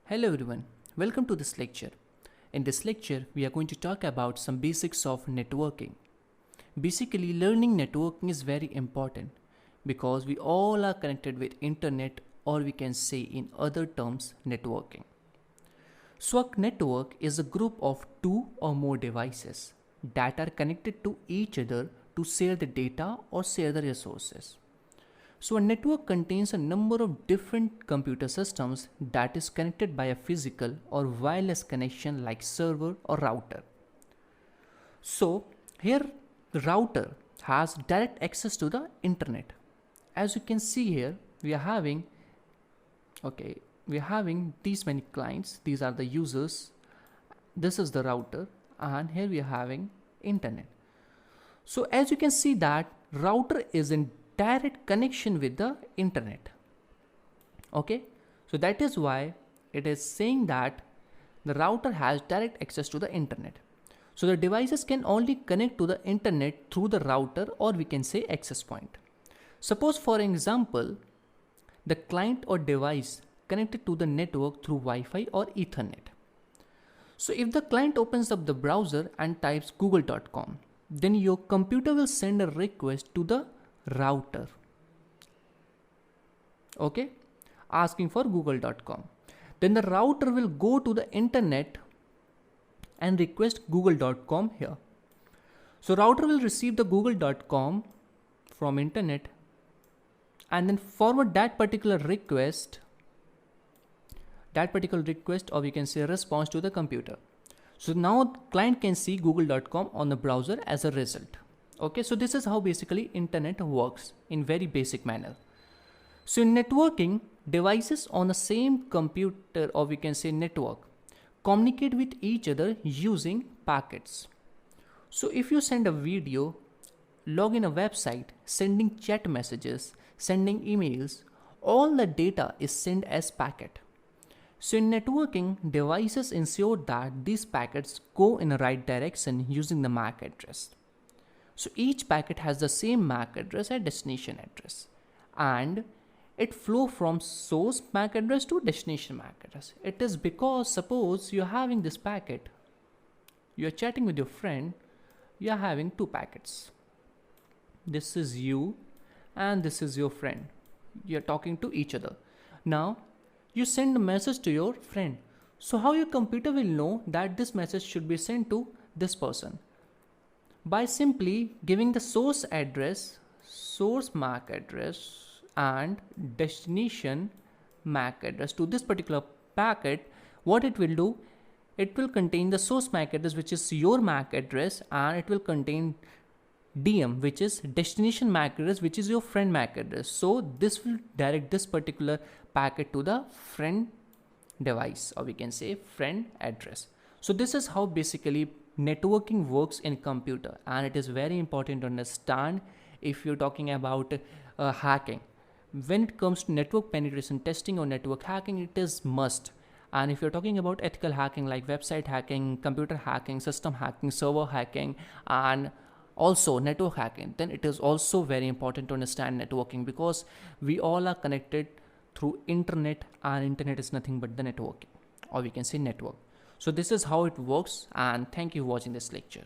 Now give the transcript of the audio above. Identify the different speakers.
Speaker 1: Hello everyone, welcome to this lecture. In this lecture, we are going to talk about some basics of networking. Basically, learning networking is very important because we all are connected with internet, or we can say in other terms, networking. So a network is a group of two or more devices that are connected to each other to share the data or share the resources. So a network contains a number of different computer systems that is connected by a physical or wireless connection like server or router. So here the router has direct access to the internet. As you can see here, we are having these many clients. These are the users. This is the router, and here we are having internet. So as you can see that router is in direct connection with the internet. Okay, so that is why it is saying that the router has direct access to the internet. So the devices can only connect to the internet through the router, or we can say access point. Suppose for example, the client or device connected to the network through Wi-Fi or Ethernet. So if the client opens up the browser and types google.com, then your computer will send a request to the router, okay, asking for google.com. Then the router will go to the internet and request google.com here. So router will receive the google.com from internet and then forward that particular request, or we can say response, to the computer. So now client can see google.com on the browser as a result. Okay, so this is how basically internet works in very basic manner. So in networking, devices on the same computer, or we can say network, communicate with each other using packets. So if you send a video, log in a website, sending chat messages, sending emails, all the data is sent as packet. So in networking, devices ensure that these packets go in the right direction using the MAC address. So each packet has the same MAC address and destination address, and it flows from source MAC address to destination MAC address. It is because suppose you are having this packet, you are chatting with your friend, you are having two packets. This is you and this is your friend. You are talking to each other. Now you send a message to your friend. So how your computer will know that this message should be sent to this person? By simply giving the source address, source MAC address and destination MAC address to this particular packet, what it will do, it will contain the source MAC address, which is your MAC address, and it will contain DM, which is destination MAC address, which is your friend MAC address. So this will direct this particular packet to the friend device, or we can say friend address. So this is how basically networking works in computer, and it is very important to understand if you're talking about hacking. When it comes to network penetration testing or network hacking, it is must. And if you're talking about ethical hacking like website hacking, computer hacking, system hacking, server hacking, and also network hacking, then it is also very important to understand networking, because we all are connected through internet, and internet is nothing but the networking, or we can say network. So this is how it works, and thank you for watching this lecture.